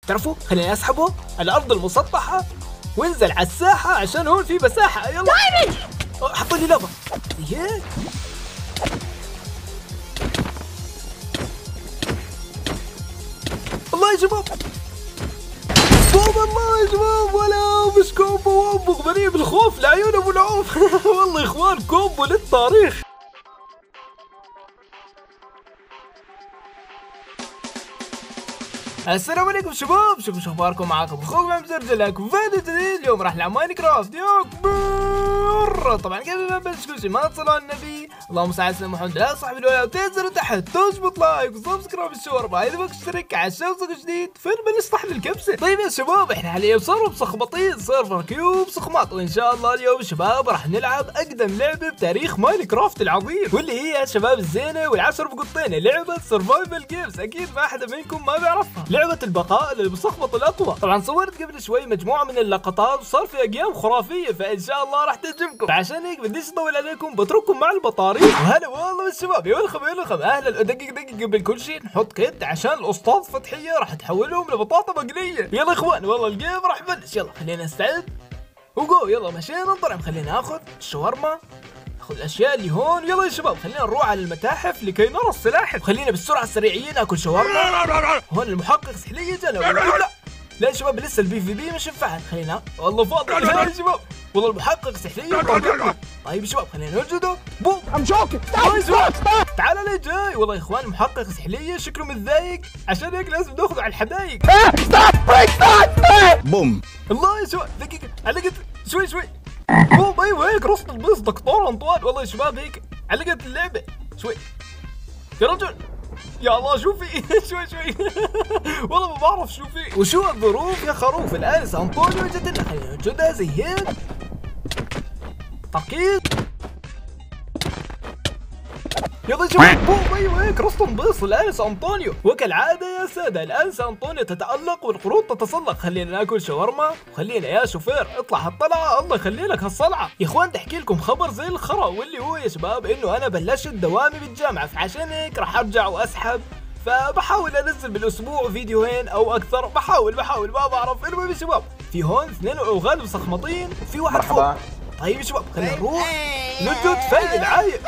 تعرفوا خليني اسحبه على الارض المسطحه وانزل على الساحه عشان هون في مساحه. يلا حط لي لافا هيك. الله يا شباب كومبو، الله يا شباب، ولا مش كومبو وامبو غريب الخوف لعيون ابو العوف. والله يا اخوان كومبو للتاريخ. السلام عليكم شباب، شوفوا شو اخباركم؟ معاكم اخوكم مزرجل لكم فيديو جديد. اليوم راح نلعب ماينكرافت يا كبير. طبعا قبل ما نبلش كل شيء ما تصلوا على النبي، اللهم صل على سيدنا محمد لا صاحب الولاء، وتنزلوا تحت تظبط لايك وسبسكرايب الشوربه اذا بدك تشترك على الشوزق جديد. فين بنشطح للكبسه؟ طيب يا شباب احنا حاليا صاروا مسخبطين سيرفر كيوب سخماط، وان شاء الله اليوم شباب راح نلعب اقدم لعبه بتاريخ ماينكرافت العظيم، واللي هي يا شباب الزينه والعشر بقطين، لعبه سرفايفل جيمز. اكيد ما حدا منكم ما بيعرفها، لعبة البقاء للمسخبط الأقوى. طبعا صورت قبل شوي مجموعة من اللقطات وصار في أقيام خرافية، فإن شاء الله راح تعجبكم. فعشان هيك بديش أطول عليكم، بترككم مع البطاريق. وهلا والله بالشباب، يا أهلا. دقيقة قبل كل شيء نحط كيت عشان الأسطاذ فتحية راح تحولهم لبطاطا مقلية. يلا يا إخوان والله الجيم راح يبلش. يلا خلينا نستعد وجو. يلا مشينا نضرب، خلينا ناخذ الشاورما، الاشياء اللي هون. يلا يا شباب خلينا نروح على المتاحف لكي نرى السلاحف. خلينا بالسرعه السريعيه ناكل شاورما. هون المحقق سحليه جانا. لا يا شباب لسه البي في بي مش مفعل. خلينا والله فاضي يا شباب، والله المحقق سحليه. طيب يا شباب خلينا نوجده. بوم ام جوكينج. تعال لي جاي. والله يا اخوان المحقق سحليه شكله متضايق، عشان هيك لازم ناخذه على الحدايق. بوم. الله يا شباب دقيقه علقت شوي بوم. ايوه هيك رصد البيض دكتور انطوان. والله يا شباب هيك علقت اللعبه شوي. يا رجل يا الله شو في شوي والله ما بعرف شو في وشو الظروف يا خروف. الانس انطونيو جت لنا، خلينا نوجدها زي هيك. اكيد يلا شباب بوم. ايوه هيك رستم بيص الانس انطونيو. وكالعاده يا ساده الانس انطونيو تتالق والقرود تتسلق. خلينا ناكل شاورما، وخلينا يا شوفير اطلع هالطلعه. الله يخلي لك هالصلعه. يا اخوان بدي احكي لكم خبر زي الخرا، واللي هو يا شباب انه انا بلشت دوامي بالجامعه، فعشان هيك راح ارجع واسحب، فبحاول انزل بالاسبوع فيديوهين او اكثر. بحاول ما بعرف. المهم يا شباب في هون اثنين اوغاد مسخمطين وفي واحد فوق. طيب يا شباب خلينا نروح نجد فايق العايق.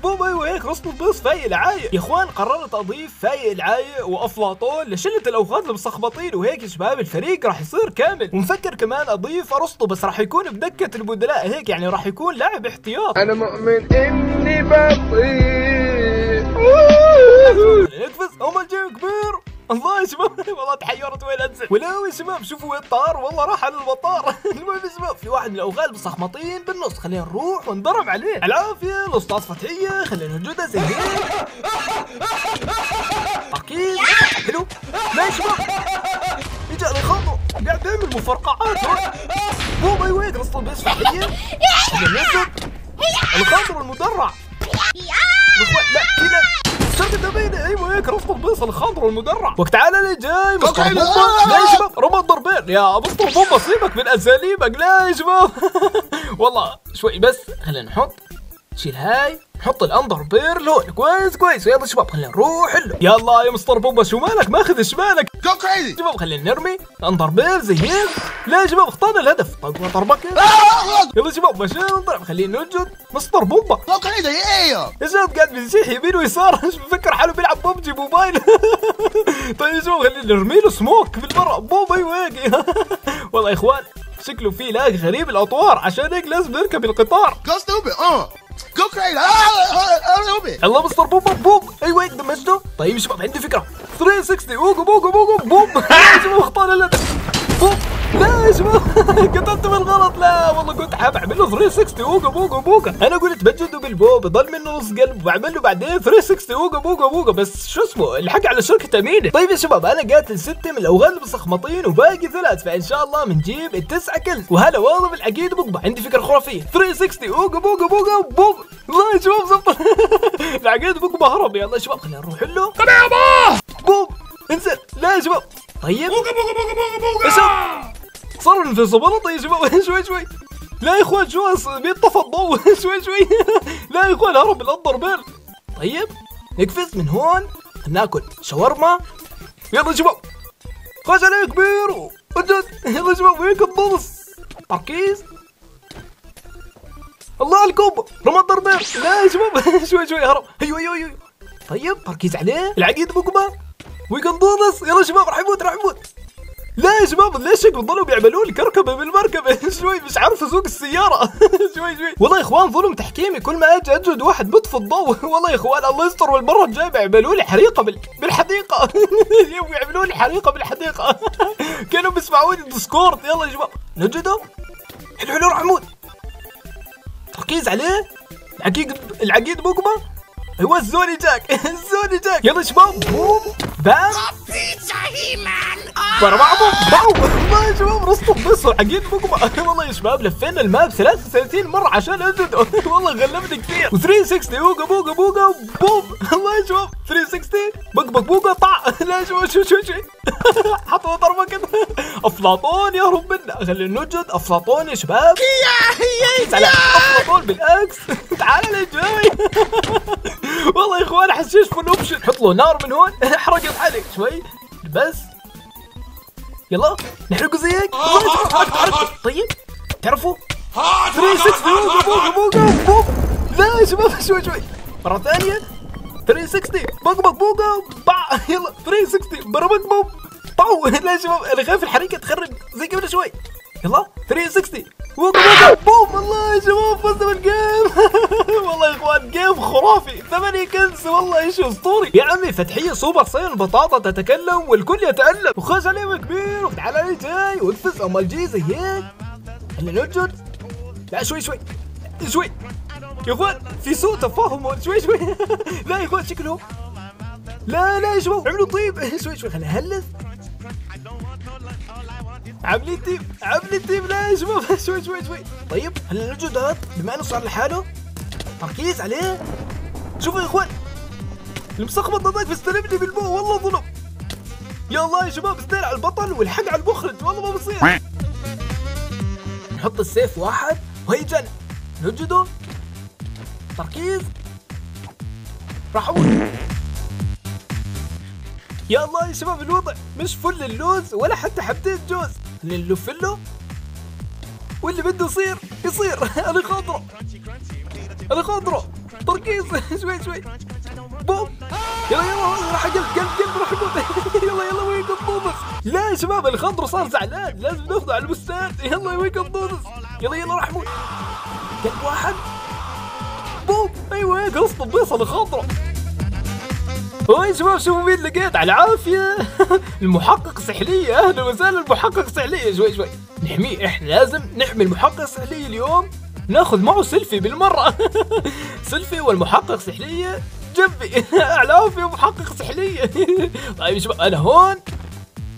بوم. ايوه هيك رصد البيص فايق العايق. يا اخوان قررت اضيف فايق العايق وافلاطون لشله الاوغاد المسخبطين، وهيك يا شباب الفريق راح يصير كامل. ومفكر كمان اضيف ارسطو، بس راح يكون بدكه البدلاء هيك، يعني راح يكون لاعب احتياط. انا مؤمن اني بطيء. نقفز هم الجيم كبير. الله يا شباب والله تحيرت وين انزل. ولا يا شباب شوفوا وين طار، والله راح على المطار. المهم يا شباب في واحد من الاوغاد المسخمطين بالنص، خلينا نروح ونضرب عليه. العافيه الاستاذ فتحيه، خلينا نوجدها زي هيك. اكيد حلو. لا يا شباب اجى على خاطره قاعد بيعمل مفرقعات. بوم. ايوه هيك رصد البيس فتحيه. خلينا ننزل الخاطر المدرع. لا كذا شرط الدبينة. ايوه هيك رصد البيص الخضر المدرع. وتعالى لي جاي مستر بومبا. لا يا شباب رمى ضربين يا مستر بومبا، سيبك من اساليبك. لا يا شباب والله شوي بس. خلينا نحط شيل هاي، نحط الاندر بير لون كويس. ويلا شباب خلينا نروح له. يلا يا مستر بومبا شو مالك ماخذ شمالك؟ جو كريزي شباب. خلينا نرمي الاندر بير زي هيك. لا يا شباب اخطانا الهدف. طيب ضربك. يلا شباب مشينا نضرب. خلينا نوجد مستر بومبا. جو كريزي يا شباب قاعد بيزيح يمين ويسار، مش بفكر حاله بيلعب ببجي موبايل. طيب يا شباب خلينا نرمي له سموك بالبرا. بوم. ايوه هيك والله يا اخوان شكله في لاج غريب الاطوار، عشان هيك لازم نركب القطار. جو كريزي الله مستر بوم. بوم. ايوه هيك دمجته. طيب يا شباب عندي فكره 360 اوجو بوم. يا شباب اخطانا الهدف. بوم. لا يا شباب قتلت بالغلط. لا والله كنت حاب اعمل له 360 اوجا بوجا. انا قلت بجده بالبو بضل منه نص قلب وبعمل له بعدين 360 اوجا بوجا، بس شو اسمه الحق على شركه امينه. طيب يا شباب انا قاتل 6 من الاوغاد المسخمطين وباقي 3، فان شاء الله بنجيب ال9 كلز. وهلا والله بالعقيد بقبه. عندي فكره خرافيه 360 اوجا بوجا بوم. الله يا شباب زبط العقيد بقبه هرب. يلا يا شباب خلينا نروح له. طب يابا بوم انزل. لا يا شباب طيب بوجا صار انفصبلطه يا شباب. شوي لا يا اخوان شو بيطفى الضوء. شوي لا يا اخوان هرب الاندر بير. طيب نقفز من هون ناكل شاورما. يلا يا شباب خش عليه كبير وجد. يلا يا شباب وين الضبص؟ تركيز. الله الكوب رمى الضربين. لا يا شباب شوي هرب. ايوه طيب تركيز عليه. العقيد بوكما ويقنطونس. يلا يا شباب راح يموت. لا يا شباب ليش بيضلوا بيعملوا لي كركبه بالمركبه؟ شوي مش عارف اسوق السياره. شوي والله يا اخوان ظلم تحكيمي. كل ما اجي اجد واحد بيطفي الضوء والله يا اخوان الله يستر. والمره الجايه بيعملوا لي حريقه بالحديقه. بيعملوا لي حريقه بالحديقه. كانوا بيسمعوني ديسكورد. يلا يا شباب نجده. حلو راح اموت. تركيز عليه. العقيد بوكما. ايوه الزوني جاك. يلا يا شباب بوم بام ضرب بعضهم. والله يا شباب رصوا بصوا عقيد بوكما. والله يا شباب لفينا الماب 33 مره عشان اجده. والله غلبني كثير. و360 اوقا بوقا بوم. والله يا شباب 360 بق بوقا طع. لا يا شباب شو حطوا ضربه كذا. افلاطون يهرب منا. خلينا نوجد افلاطون يا شباب. على افلاطون بالاكس. تعال لي جاي. والله يا اخوان حشيش في الاوبشن. حط له نار من هون. احرق الحرق شوي بس. يلا نحرقه زي هيك. طيب تعرفوا 360 بوقا. لا يا شباب شوي مرة ثانية. 360 بوقا طع. يلا 360 بربق بوم طاو. لا يا شباب انا خايف الحريقة تخرب زي قبل شوي. يلا 360 بوقا بوم. الله يا شباب فزنا بالجيم. والله يا اخوان جيم خرافي. 8 كنز والله شيء اسطوري. يا عمي فتحية سوبر ساين بطاطا تتكلم والكل يتألم. وخش عليه كبير وتعال لي جاي وانفس امال جي زي هيك. هلا نوجد. لا شوي يا اخوان في سوء تفاهم. شوي لا يا اخوان شكلهم. لا يا شباب عملوا طيب. شوي خلينا نهلس. عاملين تيم. لا يا شباب شوي طيب هلا نوجد هذا بما انه صار لحاله. تركيز عليه. شوفوا يا اخوان المسخبط هذاك بيستلمني بالبو. والله ظلم. يا الله يا شباب استيل على البطل والحق على المخرج. والله ما بصير. نحط السيف واحد وهي جنة. نوجده. تركيز. راح اموت. يا الله يا شباب الوضع مش فل اللوز ولا حتى حبتين جوز. نلف له واللي بده يصير. انا خاطره. تركيز شوي بوم. يلا راح قلب راح يموت. يلا وين الضوضس. لا يا شباب الخضر صار زعلان لازم ناخذه على البستان. يلا وين الضوضس. يلا راح يموت. قلب واحد بوم. ايوه هيك اصطب بيصل الخضره. يا شباب شوفوا مين لقيت على العافيه. المحقق سحليه. اهلا وسهلا المحقق سحليه. شوي نحميه. احنا لازم نحمي المحقق سحليه اليوم. ناخذ معه سيلفي بالمره. سيلفي والمحقق سحليه جنبي. على عافيه محقق سحليه. طيب يا شباب انا هون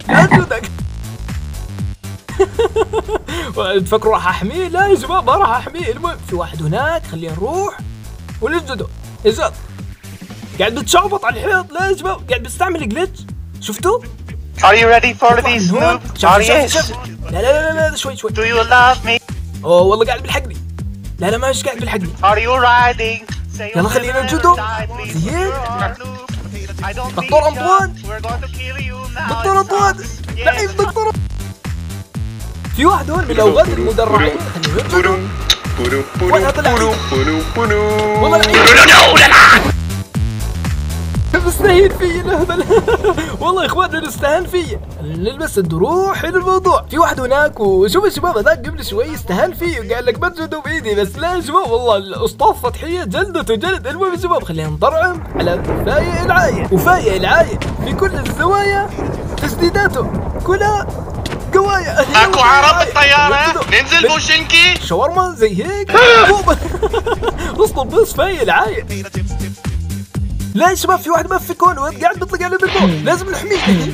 نجدك. تفكروا راح احميه؟ لا يا شباب ما راح احميه. المهم في واحد هناك خلينا نروح ونجده. اجاد قاعد بتشعبط على الحيط. لا يا شباب قاعد بيستعمل جلتش. شفتوا؟ Are you ready for this move? شوف. لا شوي. Do you love me? اوه والله قاعد بيلحقني. لا مش قاعد بيلحقني. Are you riding? يلا خلينا نجده. زين. دكتور انطوان. دكتور انطوان. لعيب دكتور. في واحد هون من الاوغاد المدرعين. خلينا نجده. وين هذا اللعيب؟ والله لعيب. مستهين فيا الهبل. والله يا اخواننا نستهان فيا. نلبس الدروع. حلو الموضوع. في واحد هناك وشوف يا شباب هذاك قبل شوي استهان فيه وقال لك بجده بايدي. بس لا يا شباب والله الاستاذ فتحيه جلدته جلد. المهم يا شباب خلينا نطرعم على فاية العاية. وفاية العاية في كل الزوايا تسديداته كلها قوايا. اكو عرب بالطيارة. ننزل بوشنكي شاورما زي هيك. وسط البيص فاية العاية. لا يا شباب في واحد ما في كون قاعد بيطلق عليه بالبو. لازم نحميه.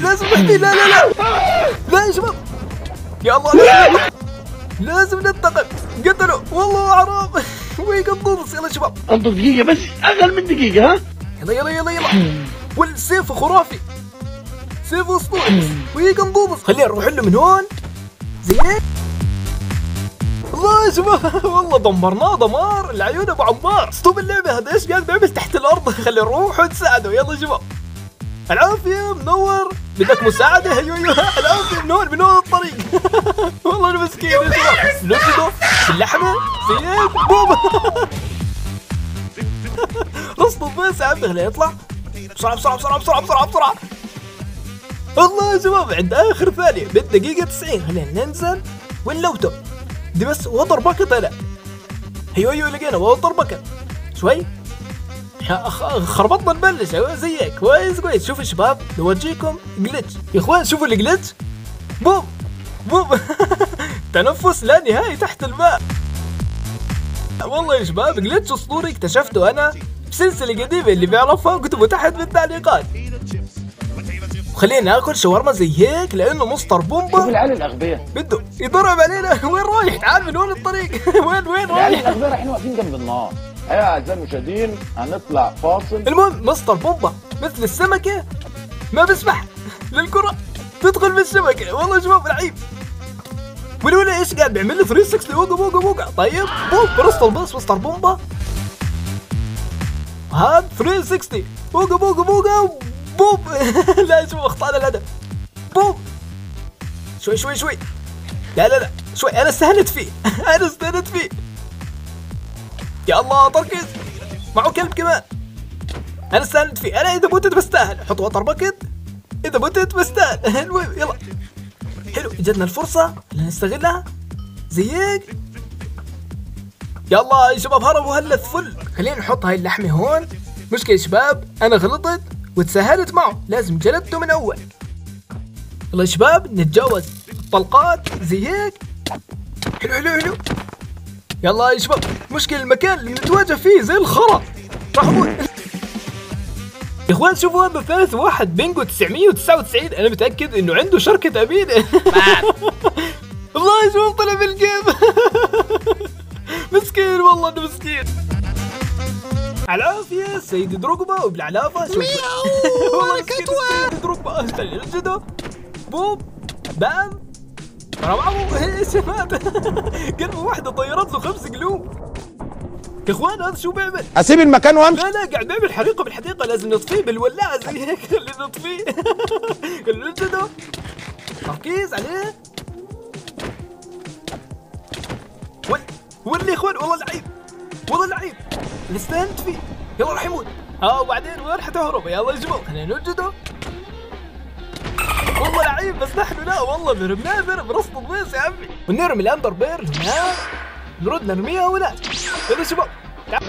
لا يا شباب يا الله لازم ننتقم. قتلوا والله حرام. وين الضوضس. يلا يا شباب انطر دقيقة بس اقل من دقيقة. ها يلا والسيف خرافي. سيف اسطوري. وين الضوضس. خلينا نروح له من هون زي هيك. الله يا شباب والله دمرناه دمار العيون ابو عمار. اسطوب اللعبه هذا ايش قاعد بيعمل تحت الارض. خلينا نروح ونساعده. يلا يا شباب العافية منور، بدك مساعدة؟ ايوه العافية منور الطريق. والله انا مسكين يا شباب. نجده باللحمة زيك بوم. رصد بس يا عمي، خلينا نطلع بسرعة. الله يا شباب عند اخر ثانية بالدقيقة 90، خلينا ننزل ونلوته. دي بس وتر باكت. انا ايوه لقينا وتر باكت. شوي خربطنا نبلش. ايوه زيك كويس. شوفوا الشباب نورجيكم جلتش يا اخوان، شوفوا الجلتش. بوم تنفس لا نهائي تحت الماء. والله يا شباب جلتش اسطوري اكتشفته انا بسلسلة قديمة، اللي بيعرفها اكتبوا تحت بالتعليقات. وخلينا ناكل شاورما زي هيك لانه مستر بومبا. شوف العيال الاغبياء بده يضرب علينا. وين رايح؟ تعال من وين الطريق؟ وين العيال رايح؟ الاغبياء رايحين واقفين جنب النار. ايوه اعزائي المشاهدين هنطلع فاصل. المهم مستر بومبا مثل السمكة ما بيسمح للكرة تدخل بالشبكة. والله يا شباب لعيب. ولولا ايش قاعد بيعمل لي 360 وقع. طيب بوم برص الباص مستر بومبا. هاد 360 وقع بوم. لا شوف اخطأنا الهدف. بوم شوي. لا شوي، انا استهنت فيه. يا الله تركيز، معه كلب كمان. انا استهنت فيه. انا اذا متت بستاهل. حط وتر باكت اذا متت بستاهل. المهم يلا حلو، اجتنا الفرصة اللي نستغلها زي هيك. يلا يا شباب هربوا هلث فل. خلينا نحط هاي اللحمة هون. مشكلة يا شباب انا غلطت وتساهلت معه، لازم جلدته من اول. يلا يا شباب نتجاوز الطلقات زي هيك. حلو. يلا يا شباب مشكلة المكان اللي بنتواجه فيه زي الخرا. راح اموت. يا اخوان شوفوا هذا ثالث واحد بينجو 999. انا متأكد انه عنده شركة امينة. الله يا شباب طلع بالجيم. مسكين والله انه مسكين. على العافية سيد دروجبا وبالعلافة. شوف والله كتوة دروجبا. نجده بوم بام برافو. ايش مات؟ قلبه واحدة طيرت له 5 قلوب. يا اخوان هذا شو بيعمل؟ اسيب المكان وامشي. لا قاعد بيعمل حريقة بالحديقة، لازم نطفيه بالولاعة زي هيك. خلينا نطفيه. خلينا نجده تركيز عليه. واللي يا اخوان والله لعيب اللي استهنت فيه. يلا راح يموت. وبعدين وين حتهرب؟ يلا يا شباب خلينا نوجده. والله لعيب بس نحن لا والله ضربناه ضرب رصد الضيس يا عمي. ونرمي الاندر بير هنا، نرد نرميها هنا. يلا يا شباب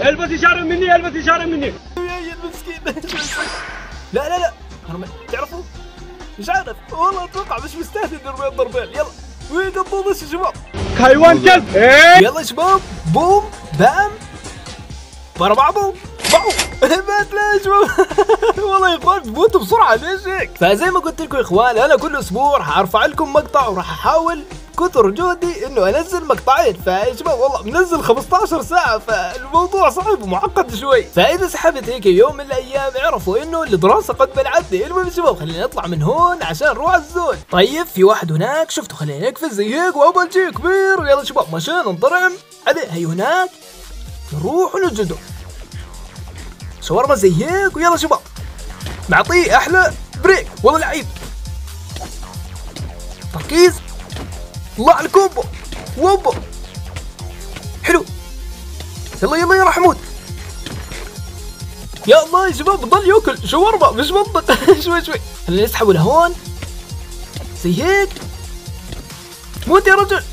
البس اشاره مني يا المسكين. لا تعرفوا مش عارف والله اتوقع مش مستاهل نرمي اندر بير. يلا وين قطوطش يا شباب؟ حيوان كلب. يلا يا شباب بوم بام ورا بعضه مات. لا يا شباب. والله يا اخوان بموتوا بسرعه ليش هيك؟ فزي ما قلت لكم يا اخوان انا كل اسبوع راح ارفع لكم مقطع، وراح احاول كثر جهدي انه انزل مقطعين. فيا شباب والله منزل 15 ساعه، فالموضوع صعب ومعقد شوي. فاذا سحبت هيك يوم من الايام اعرفوا انه الدراسه قد بلعتني. المهم يا شباب خلينا نطلع من هون عشان نروح على الزون. طيب في واحد هناك شفته، خلينا نقفز زي هيك واول شيء كبير. ويلا يا شباب مشان نضرم عليه. هي هناك نروح ونجده شاورما زي هيك. ويلا شباب نعطيه احلى بريك. والله لعيب تركيز. الله على الكومبو ووبو حلو. يلا يا راح اموت. يا الله يا شباب بضل ياكل شاورما مش منطق. شوي خلينا نسحبه لهون زي هيك. موت يا رجل.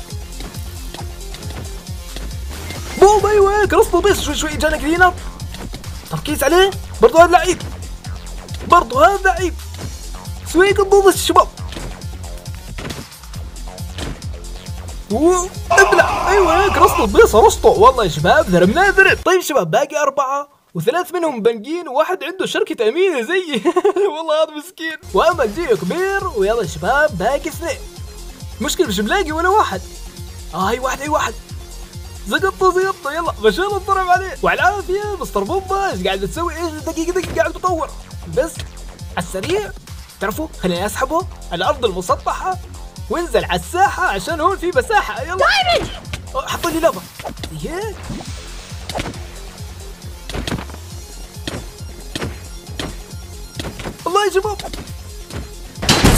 بوم ايوه هيك رصده بس. شوي جانا كلينر. تركيز عليه. برضه هذا لعيب. سويق الضوض الشباب. ابلع ايوه هيك رصد البيصه رصته. والله يا شباب ضربناه ضرب. طيب شباب باقي 4 و3 منهم بنجين وواحد عنده شركة امينة زيي. والله هذا مسكين. واما جيه كبير. ويلا يا شباب باقي 2. مشكلة مش ملاقي ولا واحد. هاي واحد زقطه. يلا مشان نضرب عليه. وعلى العافية مستر بومبا ايش قاعد تسوي؟ ايش دقيقة قاعد بطور بس على السريع. تعرفوا خليني اسحبه على الارض المسطحة وانزل على الساحة عشان هون في مساحة. يلا حط لي لافا هيك. الله الله يا شباب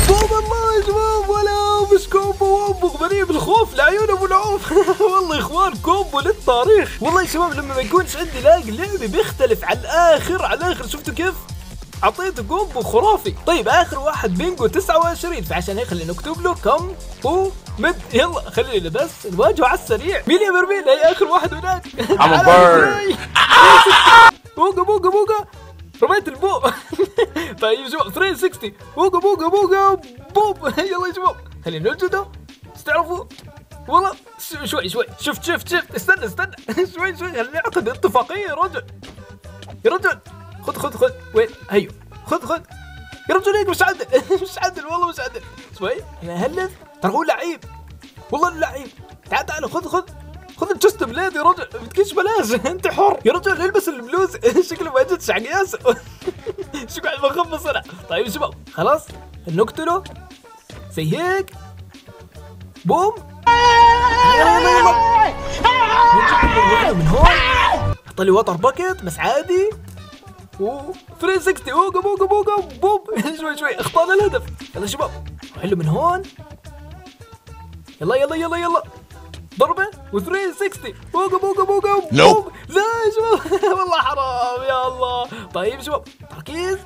بوم، الله يا شباب، ولا مش كومبو وامبو غني بالخوف لعيون ابو العوف. والله يا اخوان كومبو للتاريخ. والله يا شباب لما ما يكونش عندي لاج اللعبه بيختلف على الاخر على الاخر. شفتوا كيف؟ اعطيته كومبو خرافي. طيب اخر واحد بينجو 29، فعشان هيك خلينا نكتب له كومبو مد. يلا خلينا بس نواجهه على السريع. مين يا برميل؟ هي اخر واحد هناك. بوقا بوقا بوقا، رميت البو. طيب يا شباب 360 بوقا بوقا بوقا بوب. يلا يا شباب خلينا نوجده. تعرفوا والله شوي شفت استنى شوي خلينا نعقد اتفاقيه يا رجل. يا رجل خذ وين هيو، خذ يا رجل هيك مش عدل. مش عدل والله مش عدل. شوي انا هلف، ترى هو لعيب والله لعيب. تعال خذ الجست بلاد يا رجل، بتكيش بلاش. انت حر يا رجل، البس البلوز. شكله ما جتش على قياسه. شو قاعد بخبص انا. طيب يا شباب خلاص نقتله زي هيك. بوم. يلا من هون. حط لي وتر باكيت بس عادي. 360 بوقا بوم. شوي اخطانا الهدف. يلا شباب حلو من هون. يلا ضربه و360 بوقا بوم. لا يا شباب والله حرام يا الله. طيب يا شباب تركيز.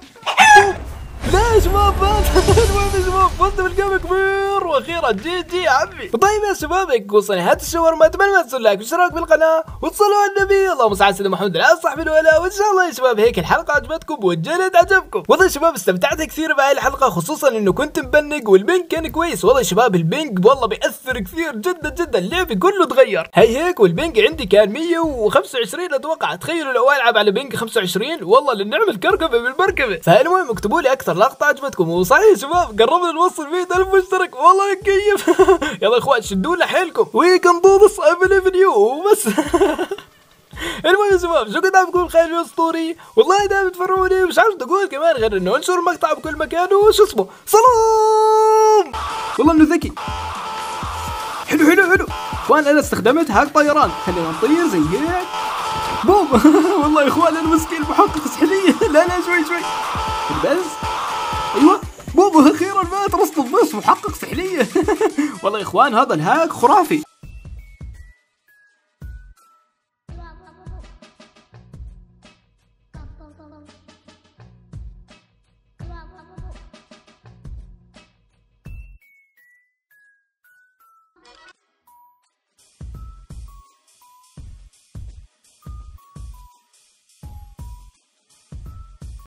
لا يا شباب المهم يا شباب فزنا بالجيم كبير واخيرا جي يا عمي. طيب يا شباب هيك وصلنا نهايه الشاورما. اتمنى ما تنسوا اللايك والاشتراك بالقناه وتصلوا على النبي. اللهم صل على سيدنا محمد وعلى صحبه الولاء. وان شاء الله يا شباب هيك الحلقه عجبتكم وجلت عجبكم. والله يا شباب استمتعت كثير بهاي الحلقه، خصوصا انه كنت مبنق والبنك كان كويس. والله يا شباب البنك والله بياثر كثير جدا. اللعب كله تغير هيك. والبنك عندي كان 125 اتوقع. تخيلوا لو العب على بنك 25 والله لنعمل كركبه بالمركبه. فالمهم اكتبوا لي اكثر لقطه عجبتكم. وصحيح يا شباب قربنا نوصل 100,000 مشترك والله كيف. يلا يا اخوان شدوا لنا حيلكم ويكن ضوض افنيو وبس. المهم يا شباب شو كنت عم بقول خيال الاسطوري. والله دائما تفرجوني مش عارف اقول كمان غير انه انشر المقطع بكل مكان وشو اسمه سلام. والله انه ذكي. حلو اخوان. انا استخدمت هاك طيران. خلينا نطير زي هيك بوم. والله يا اخوان انا مسكين محقق سحليه. لا شوي بس ايوه بوم. اخيرا مات رصد الضيف محقق سحليه. والله يا اخوان هذا الهاك خرافي.